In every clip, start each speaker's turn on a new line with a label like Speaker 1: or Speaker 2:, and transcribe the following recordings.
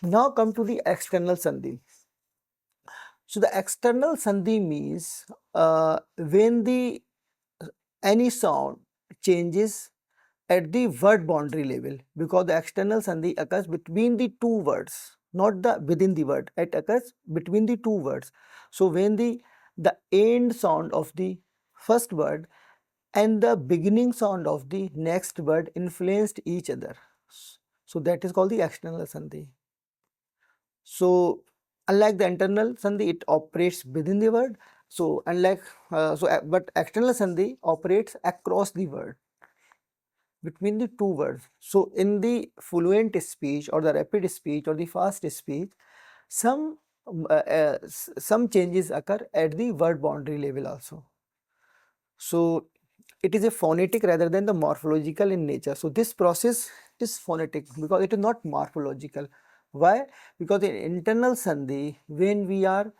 Speaker 1: Now come to the external sandhi. So the external sandhi means when the any sound changes at the word boundary level, because the external sandhi occurs between the two words, not the within the word. It occurs between the two words. So when the end sound of the first word and the beginning sound of the next word influenced each other, so that is called the external sandhi. So unlike the internal sandhi, it operates within the word. So unlike but external sandhi operates across the word between the two words. So in the fluent speech or the rapid speech or the fast speech, some some changes occur at the word boundary level also. So it is a phonetic rather than the morphological in nature. So this process is phonetic because it is not morphological. Why? Because in internal sandhi, when we are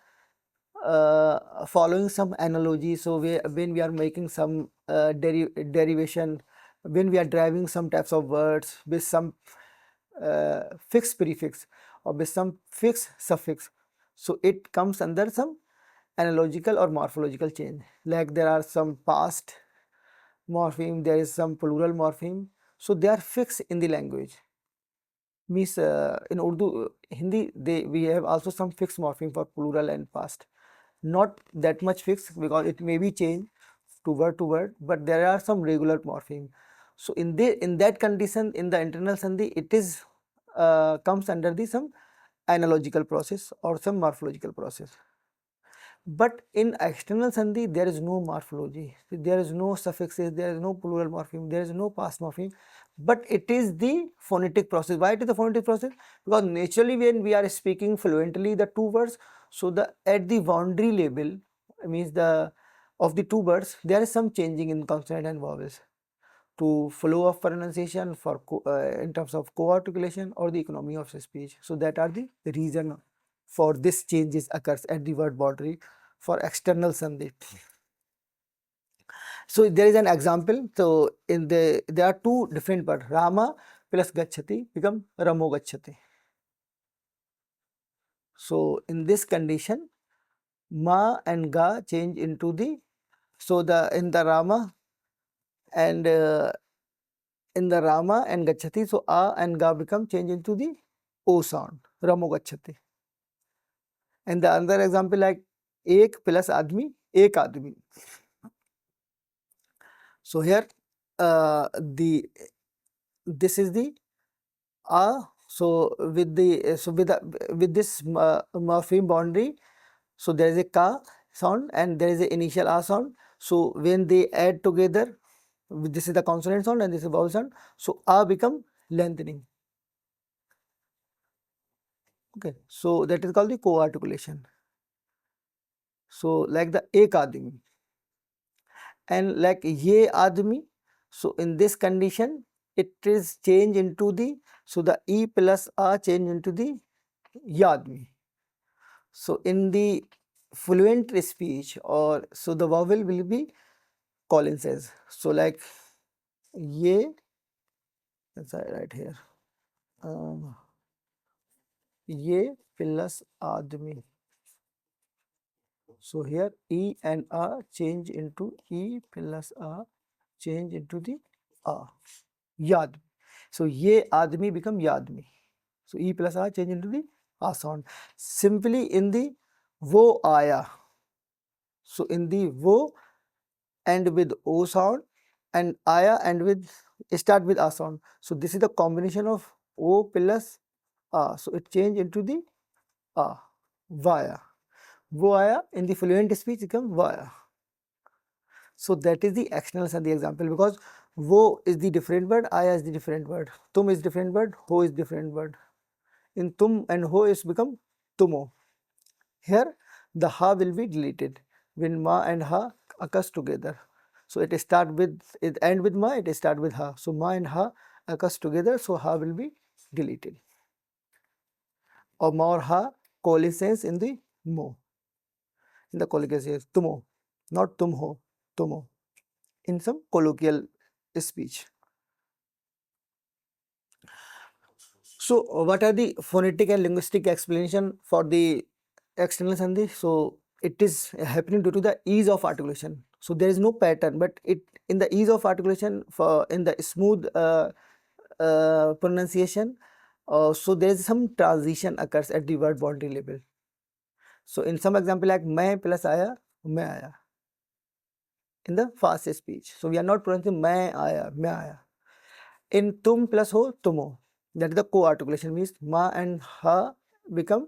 Speaker 1: following some analogy, so when we are making some derivation, when we are deriving some types of words with some fixed prefix or with some fixed suffix, so it comes under some analogical or morphological change. Like there are some past morpheme, there is some plural morpheme, so they are fixed in the language. Means in Urdu, Hindi, we have also some fixed morpheme for plural and past. Not that much fixed because it may be changed to word, but there are some regular morpheme. So in that condition, in the internal sandhi, it is comes under the some analogical process or some morphological process. But in external sandhi, there is no morphology, there is no suffixes, there is no plural morpheme, there is no past morpheme, but it is the phonetic process. Why it is the phonetic process? Because naturally when we are speaking fluently the two words, so the at the boundary level, means the of the two words, there is some changing in consonant and vowels to flow of pronunciation for in terms of co-articulation or the economy of speech. So that are the reason for this changes occurs at the word boundary for external sandhi. So there is an example. So in there are two different words. Rama plus gachati become Ramo gachati. So in this condition, ma and ga change into the, so the in the Rama and in the Rama and gachati, so a and ga become change into the o sound, Ramo gachati. And the other example like ek plus admi, ek admi. So here the this is the a. So with the with this morpheme boundary, so there is a ka sound and there is a initial a sound. So when they add together, this is the consonant sound and this is vowel sound. So a become lengthening. Okay, so that is called the co-articulation. So like the ek admi and like ye admi. So in this condition, it is changed into the, so the e plus a change into the ya admi. So in the fluent speech, or so the vowel will be Collins says. So like ye, let's write here, ye plus admi. So here e and a change into e plus a change into the a, yad. So ye admi become yadmi. So e plus a change into the a sound. Simply in the wo aya. So in the wo and with o sound and aya and with start with a sound. So this is the combination of o plus a. So it change into the a, vaya. Wo aya in the fluent speech become vaya. So that is the external sandhi example, because wo is the different word, aya is the different word, tum is different word, ho is different word. In tum and ho is become tumo. Here the ha will be deleted when ma and ha occurs together. So it start with, it end with ma, it start with ha. So ma and ha occurs together, so ha will be deleted. Or ma or ha coalescence in the mo. In the colloquial tumo, not tum ho, tumo. In some colloquial speech. So what are the phonetic and linguistic explanation for the external sandhi? So it is happening due to the ease of articulation. So there is no pattern, but it in the ease of articulation, for in the smooth pronunciation, so there is some transition occurs at the word boundary level. So in some example like मैं plus आया, मैं आया in the fast speech. So we are not pronouncing मैं आया, मैं आया. In तुम plus हो, तुम हो, that is the co-articulation, means ma and ha become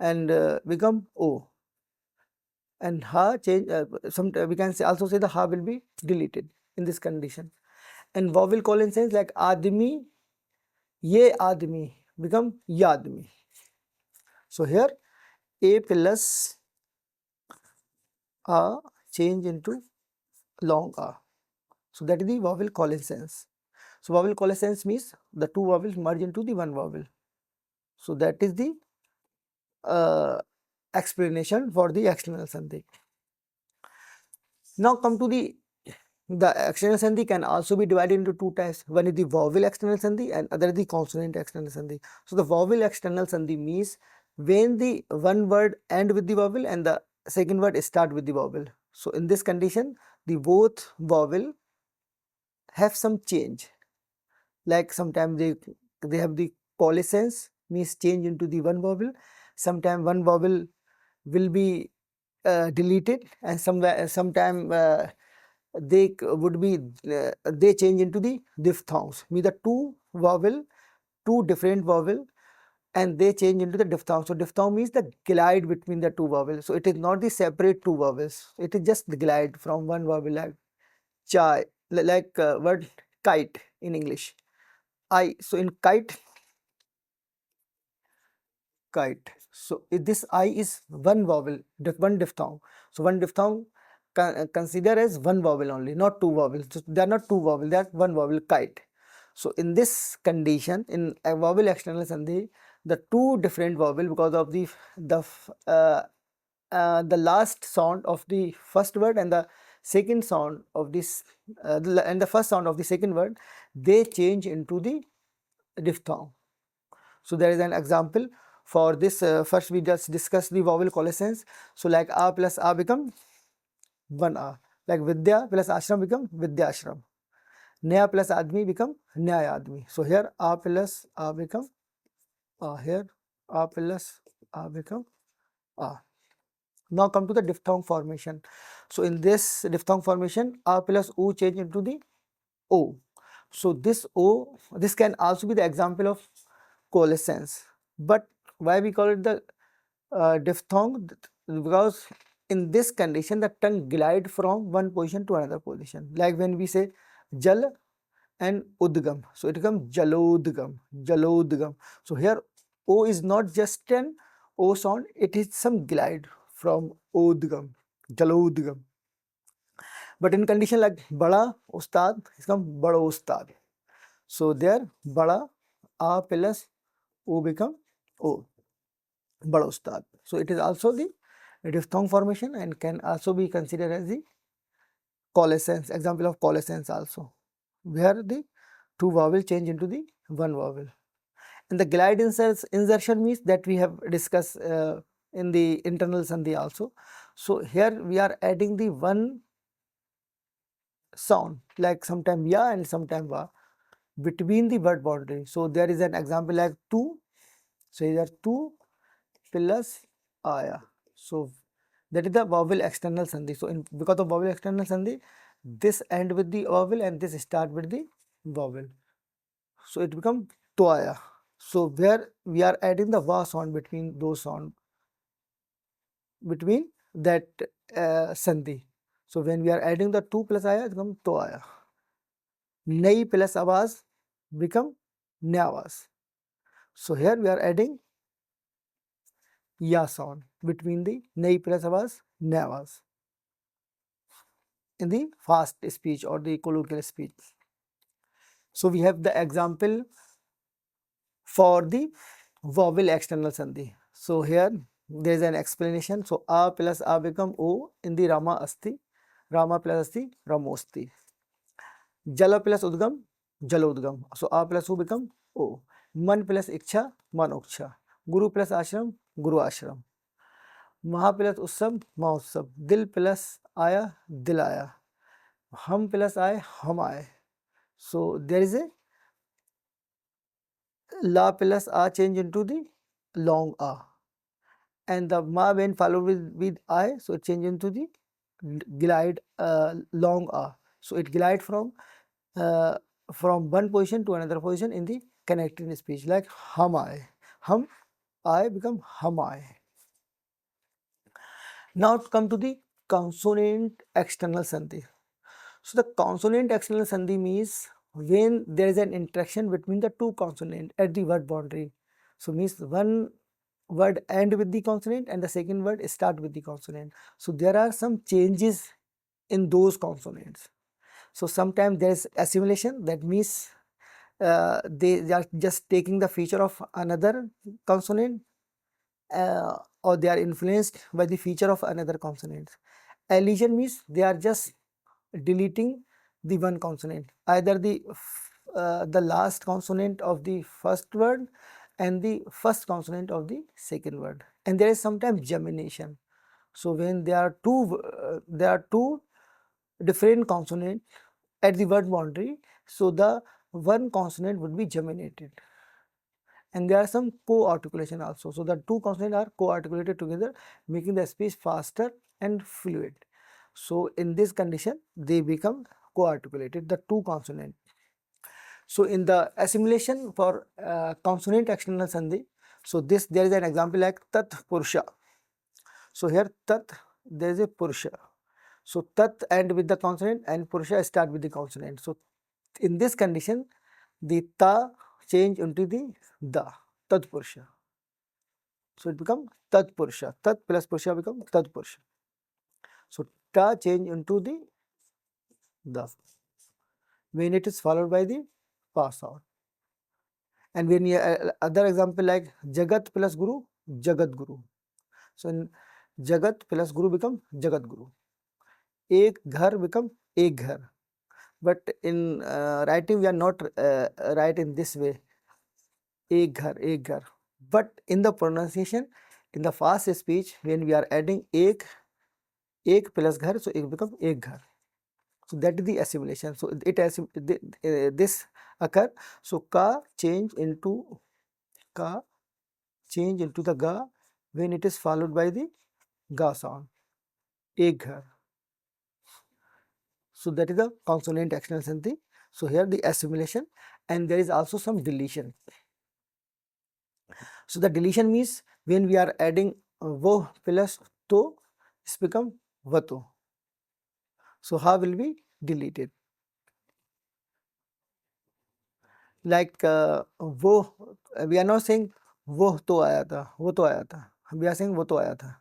Speaker 1: and become o, and ha change, we can say, also say the ha will be deleted in this condition. And vowel consonants like admi, ye admi become yadmi. So here a plus a change into long a. So that is the vowel consonants. So vowel consonants means the two vowels merge into the one vowel. So that is the explanation for the external sandhi. Now come to the external sandhi can also be divided into two types. One is the vowel external sandhi and other is the consonant external sandhi. So the vowel external sandhi means when the one word end with the vowel and the second word start with the vowel. So in this condition, the both vowel have some change. Like sometimes they have the coalescence, means change into the one vowel. Sometimes one vowel will be deleted, and sometime would be they change into the diphthongs, means the two different vowel, and they change into the diphthong. So diphthong means the glide between the two vowels. So it is not the separate two vowels, it is just the glide from one vowel, like chai, like word kite in English, I. So in kite, kite. So this I is one vowel, one diphthong. So one diphthong consider as one vowel only, not two vowels. So they are not two vowels, they are one vowel, kite. So in this condition, in a vowel external sandhi, the two different vowel, because of the last sound of the first word and the second sound of this and the first sound of the second word, they change into the diphthong. So there is an example for this. First we just discuss the vowel coalescence. So like a plus a become one a, like vidya plus ashram become vidya ashram, naya plus admi become nyaya admi. So here a plus a become a, here a plus a become a. Now come to the diphthong formation. So in this diphthong formation, a plus o change into the o. So this o, this can also be the example of coalescence. But why we call it the diphthong? Because in this condition the tongue glide from one position to another position. Like when we say jal and udgam, so it becomes jalodgam, jalodgam. So here o is not just an o sound, it is some glide from odgam, jalodgam. But in condition like bada ustad, it becomes bada ustad. So there bada a plus o become o, bada ustad. So it is also the diphthong formation and can also be considered as the coalescence, example of coalescence also, where the two vowel change into the one vowel. And the glide insertion means that we have discussed in the internal sandhi also. So here we are adding the one sound, like sometime ya and sometime va, between the word boundary. So there is an example like tu. So here tu plus aya. So that is the vowel external sandhi. So because of vowel external sandhi, this end with the vowel and this start with the vowel. So it becomes toaya. So where we are adding the va sound between those sound, between that sandhi. So when we are adding the two plus aya, it becomes toaya. Nei plus avaz become nyavaz. So here we are adding ya sound between the nei plus avaz, nyavaz in the fast speech or the colloquial speech. So we have the example for the vowel external sandhi. So here there is an explanation. So a plus a become o in the Rama asti, Rama plus asti, Ramosti. Jala plus udgam, Jalodgam. So a plus o become o. मन plus इच्छा मनोक्षा, गुरु plus आश्रम गुरु आश्रम, महा plus उत्सव महोत्सव, दिल plus आया दिल आया, हम प्लस आए हम आए. So there is a la plus a change into the long a, and the ma when followed with I, so it change into the glide long a. So it glide from one position to another position in the connected speech, like hum I become hum I. Now come to the consonant external sandhi. So the consonant external sandhi means when there is an interaction between the two consonants at the word boundary. So means one word end with the consonant and the second word start with the consonant. So there are some changes in those consonants. So sometimes there is assimilation, that means they are just taking the feature of another consonant, or they are influenced by the feature of another consonant. Elision means they are just deleting the one consonant, either the last consonant of the first word and the first consonant of the second word. And there is sometimes gemination. So when there are two different consonants at the word boundary, so the one consonant would be geminated. And there are some co-articulation also. So the two consonants are co-articulated together, making the speech faster and fluid. So in this condition, they become co-articulated, the two consonants. So in the assimilation for consonant external sandhi, so this there is an example like tat purusha. So here tat, there is a purusha. So tat end with the consonant and purusha start with the consonant. So in this condition, the ta change into the da, tat purusha. So it become tat purusha. Tat plus purusha become tat purusha. So ta change into the da when it is followed by the pass out. And when you other example like jagat plus guru, jagat guru. So in jagat plus guru become jagat guru. Ek ghar become ek ghar. But in writing we are not write in this way, ek ghar ek ghar. But in the pronunciation, in the fast speech, when we are adding ek plus ghar, so ek become ek ghar. So that is the assimilation. So it this occur. So ka change into the ga when it is followed by the ga sound, ek ghar. So that is the consonant external sandhi. So here the assimilation, and there is also some deletion. So the deletion means when we are adding wo plus to, this become vato. So how will be deleted? Like वो, we are not saying वो तो आया था, वो तो आया था. We are saying वो तो आया था.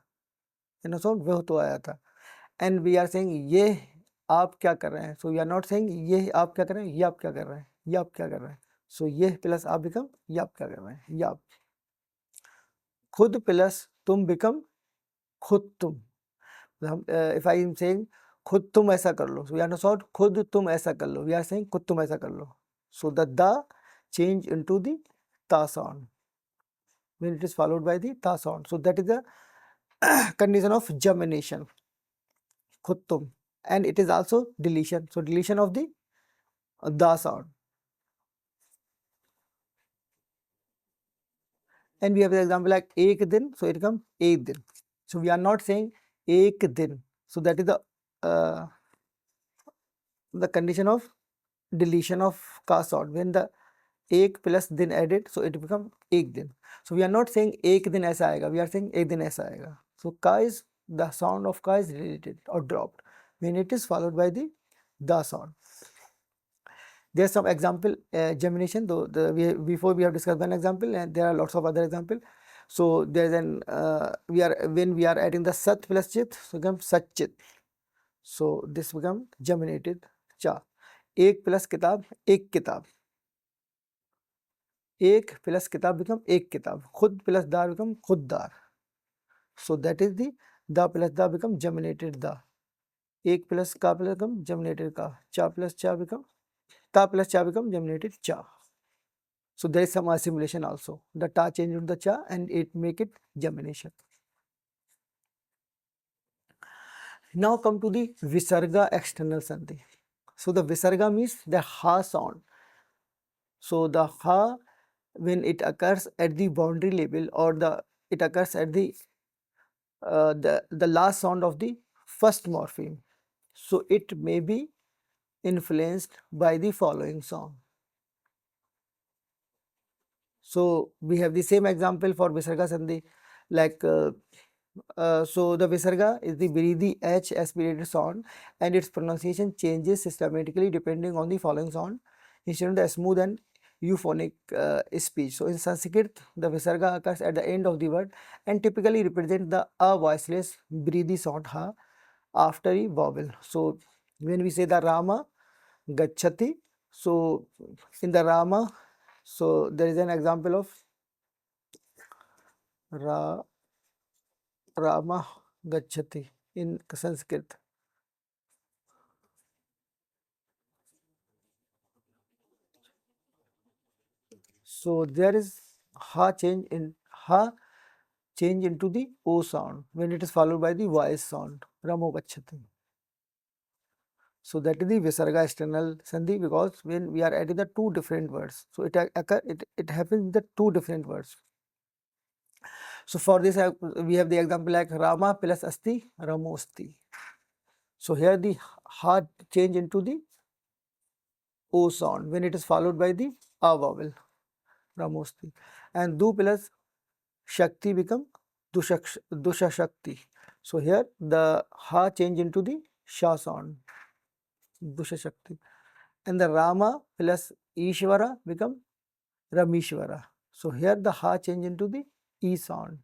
Speaker 1: You know, so वो तो आया था. And we are saying ये आप क्या कर रहे हैं. So we are not saying ये आप क्या कर रहे हैं, ये आप क्या कर रहे हैं, ये आप क्या कर रहे हैं. So ये plus आप become ये आप क्या कर रहे हैं, ये आप. खुद plus तुम become खुद तुम. If I am saying खुद तुम ऐसा कर लो, so we are not saying खुद तुम ऐसा कर लो, we are saying खुद तुम ऐसा कर लो. So the da change into the ta sound when it is followed by the ta sound. So that is the condition of gemination, khud tum. And it is also deletion. So deletion of the da sound. And we have the example like ek din, so it becomes ek din. So we are not saying ek din. So that is the condition of deletion of ka sound. When the ek plus din added, so it becomes ek din. So we are not saying ek din aisa aega, we are saying ek din aisa aega. So ka is, the sound of ka is deleted or dropped when it is followed by the da sound. There's some example gemination, though before we have discussed one example, and there are lots of other example. So there's an when we are adding the sat plus chit, so becomes satchit. So this becomes geminated cha. Ek plus kitab, ek kitab. एक plus किताब become एक किताब. खुद plus दार become खुददार. So that is the da plus da become geminated da. एक plus का plus become geminated का. Cha plus cha become ta plus cha become geminated cha. So there is some assimilation also. The ta change into the cha and it make it gemination. Now come to the visarga external sandhi. So the visarga means the ha sound. So the ha, when it occurs at the boundary level, or it occurs at the last sound of the first morpheme. So it may be influenced by the following sound. So we have the same example for visarga sandhi, like so the visarga is the breathy H aspirated sound, and its pronunciation changes systematically depending on the following sound instead of the smooth and euphonic speech. So in Sanskrit, the visarga occurs at the end of the word and typically represents the a voiceless breathy sound ha after a vowel. So when we say the Rama Gachati, so in the Rama, so there is an example of Ra, Rama Gachati in Sanskrit. So there is ha change into the O sound when it is followed by the voice sound Ramo Gachati. So that is the Visarga external sandhi, because when we are adding the two different words, so it happens in the two different words. So for this we have the example like Rama plus Asti, Ramosti. So here the ha change into the O sound when it is followed by the A vowel, Ramosti. And Du plus Shakti become Dusha Shakti. So here the ha change into the Sha sound, Dusha Shakti. And the Rama plus Ishvara become Ramishvara. So here the ha change into the E sound.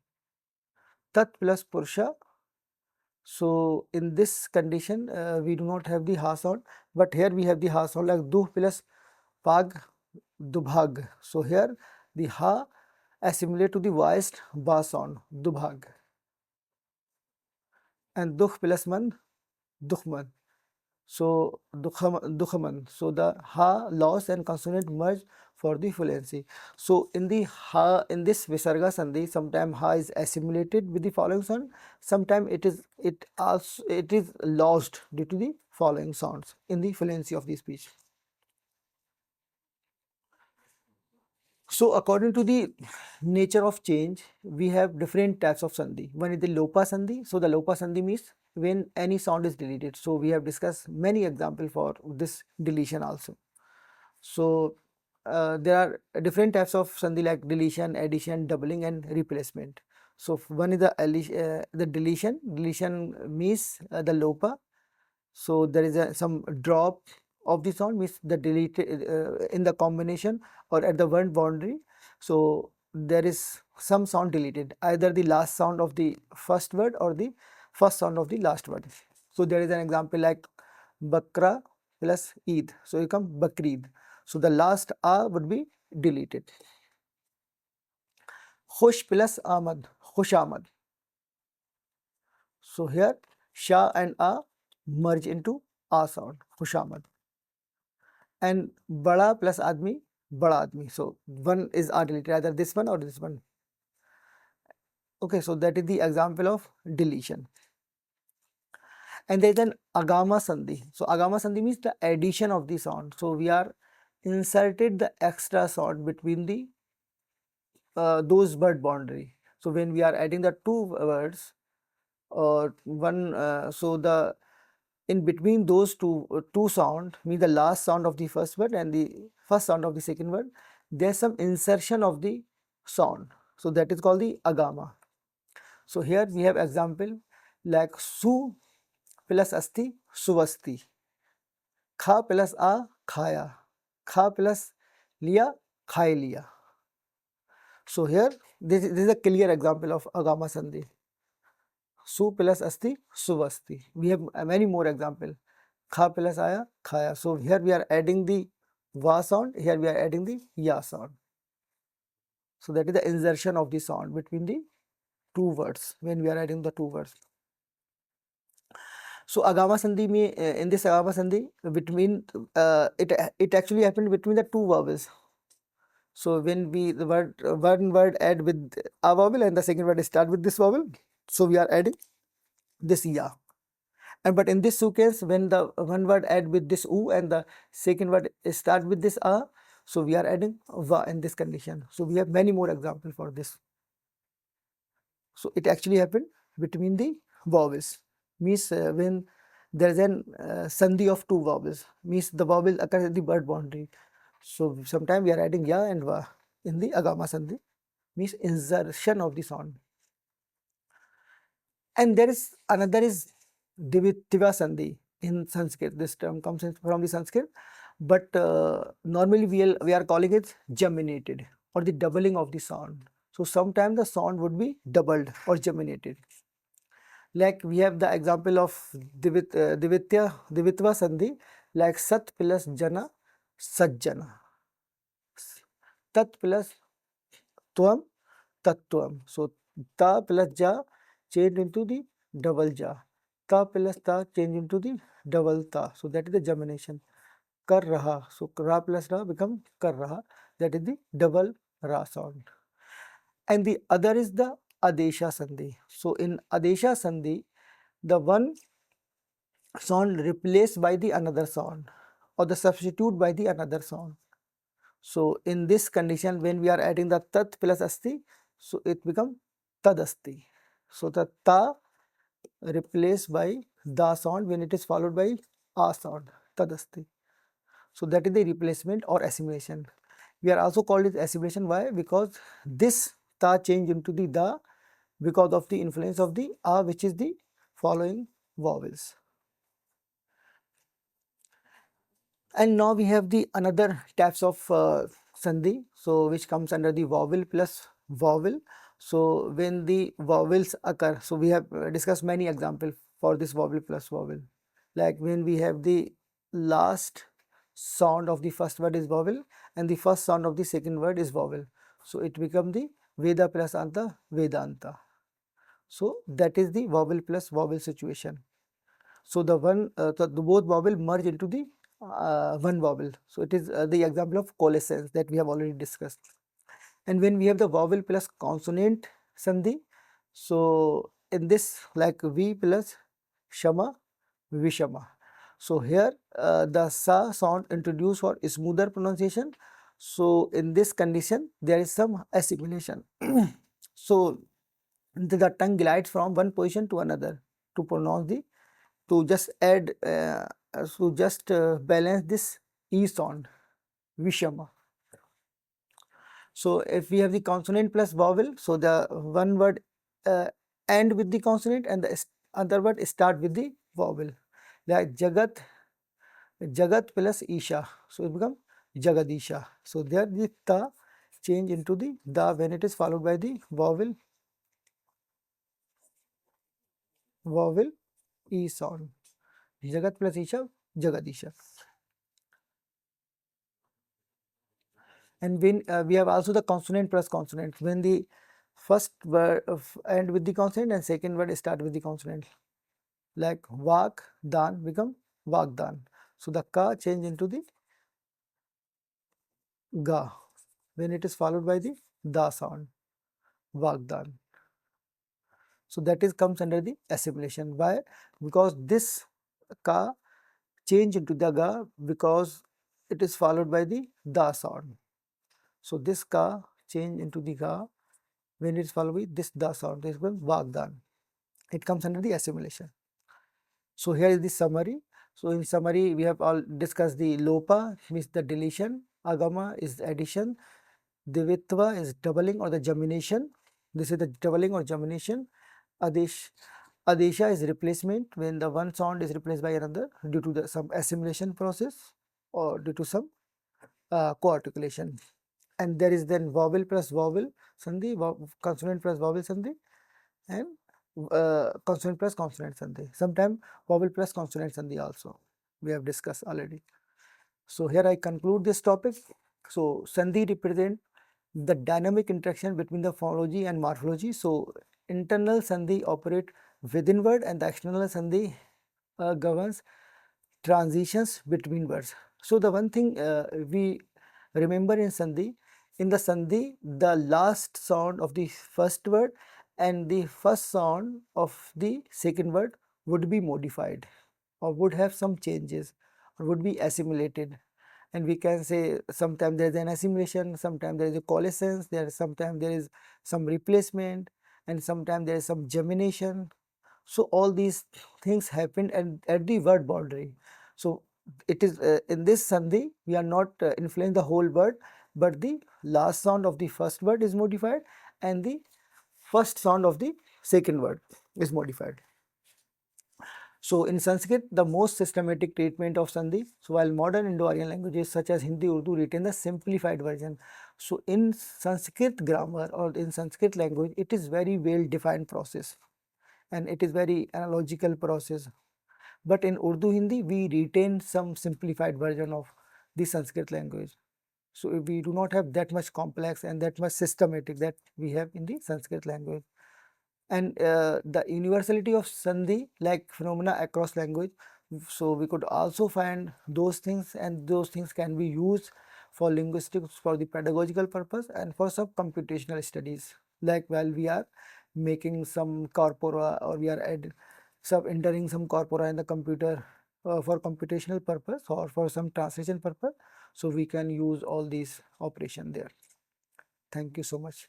Speaker 1: Tat plus Purusha. So in this condition, we do not have the ha sound, but here we have the ha sound like Du plus Pag, Dubhag. So here the ha assimilate to the voiced ba sound, Dubhag. And Dukh plus Man, Dukhman. So Dukhaman. So the ha loss and consonant merge for the fluency. So in the ha, in this Visarga Sandhi, sometimes ha is assimilated with the following sound, sometimes it is lost due to the following sounds in the fluency of the speech. So according to the nature of change, we have different types of sandhi. One is the lopa sandhi. So the lopa sandhi means when any sound is deleted. So we have discussed many examples for this deletion also. So there are different types of sandhi like deletion, addition, doubling, and replacement. So one is the deletion. Deletion means the lopa. So there is some drop of the sound, means the deleted in the combination or at the word boundary. So there is some sound deleted, either the last sound of the first word or the first sound of the last word. So there is an example like Bakra plus Eid. So you come Bakrid. So the last A would be deleted. Khush plus Ahmad, Khush Ahmad. So here Sha and A merge into A sound, Khush Ahmad. And bada plus admi, bada admi. So one is are deleted, either this one or this one. Okay, so that is the example of deletion. And there is an agama sandhi. So agama sandhi means the addition of the sound. So we are inserted the extra sound between the those word boundary. So when we are adding the two words or one, so the in between those two sound, means the last sound of the first word and the first sound of the second word, there's some insertion of the sound. So that is called the agama. So here we have example like su plus asti, suvasti. Kha plus a, khaya. Kha plus liya, khai liya. So here this is a clear example of agama sandhi. Su plus asti, suvasti. We have many more example. Kha plus aya, khaya. So here we are adding the va sound, here we are adding the ya sound. So that is the insertion of the sound between the two words when we are adding the two words. So agama sandhi in this agama sandhi between it actually happened between the two vowels. So when we the word one word add with a vowel and the second word start with this vowel, so we are adding this ya. And but in this case, when the one word add with this u and the second word start with this a, so we are adding va in this condition. So we have many more examples for this. So it actually happened between the vowels. Means when there is an sandhi of two vowels, means the vowel occurs at the word boundary. So sometimes we are adding ya and va in the agama sandhi, means insertion of the sound. And there is another is Divitva Sandhi in Sanskrit. This term comes from the Sanskrit, but normally we are calling it geminated or the doubling of the sound. So sometimes the sound would be doubled or geminated. Like we have the example of Divitva Sandhi, like Sat plus Jana, Sajjana. Tat plus Tvam, Tattvam. So Ta plus Ja changed into the double Ja. Ta plus Ta change into the double Ta. So that is the gemination. Kar Raha. So Ra plus Ra become Kar Raha. That is the double Ra sound. And the other is the Adesha Sandhi. So in Adesha Sandhi, the one sound replaced by the another sound or the substitute by the another sound. So in this condition, when we are adding the tat plus asti, so it becomes tadasti. So the ta replaced by da sound when it is followed by a sound, tadasti. So that is the replacement or assimilation. We are also called it assimilation. Why? Because this ta change into the da because of the influence of the a, which is the following vowels. And now we have the another types of sandhi, so which comes under the vowel plus vowel. So when the vowels occur, so we have discussed many examples for this vowel plus vowel. Like when we have the last sound of the first word is vowel and the first sound of the second word is vowel. So it becomes the Veda plus Anta, Vedanta. So that is the vowel plus vowel situation. So the both vowel merge into the one vowel. So it is the example of coalescence that we have already discussed. And when we have the vowel plus consonant sandhi, so in this like V plus shama, vishama. So here the sa sound introduced for smoother pronunciation. So in this condition there is some assimilation. So the tongue glides from one position to another to pronounce the to just add to just balance this e sound vishama. So if we have the consonant plus vowel, so the one word end with the consonant and the other word start with the vowel, like jagat plus isha, so it becomes jagadisha. So there the ta change into the da when it is followed by the vowel e sound, jagat plus isha, jagadisha. And when we have also the consonant plus consonant, when the first word end with the consonant and second word start with the consonant, like vak dan become vagdan. So the ka change into the ga when it is followed by the da sound, vagdan. So that is comes under the assimilation. Why? Because this ka change into the ga because it is followed by the da sound. So this ka change into the ga when it is followed with this da sound, this becomes vagdan. It comes under the assimilation. So here is the summary. So in summary, we have all discussed the lopa means the deletion, agama is addition, divitva is doubling or the gemination. This is the doubling or gemination. Adesh, adesha is replacement when the one sound is replaced by another due to some assimilation process or due to some co-articulation. And there is then vowel plus vowel sandhi, consonant plus vowel sandhi, and consonant plus consonant sandhi. Sometimes vowel plus consonant sandhi also we have discussed already. So here I conclude this topic. So sandhi represent the dynamic interaction between the phonology and morphology. So internal sandhi operate within word and the external sandhi governs transitions between words. So the one thing we remember in sandhi, in the Sandhi, the last sound of the first word and the first sound of the second word would be modified or would have some changes or would be assimilated. And we can say sometimes there is an assimilation, sometimes there is a coalescence, sometimes there is some replacement, and sometimes there is some gemination. So all these things happened at the word boundary. So it is in this sandhi we are not influencing the whole word, but the last sound of the first word is modified and the first sound of the second word is modified. So in Sanskrit, the most systematic treatment of Sandhi. So while modern Indo-Aryan languages such as Hindi, Urdu retain the simplified version. So in Sanskrit grammar or in Sanskrit language, it is very well defined process and it is very analogical process. But in Urdu Hindi, we retain some simplified version of the Sanskrit language. So we do not have that much complex and that much systematic that we have in the Sanskrit language. And the universality of Sandhi like phenomena across language. So we could also find those things, and those things can be used for linguistics for the pedagogical purpose and for some computational studies. Like while we are making some corpora or we are entering some corpora in the computer for computational purpose or for some translation purpose. So we can use all these operation there. Thank you so much.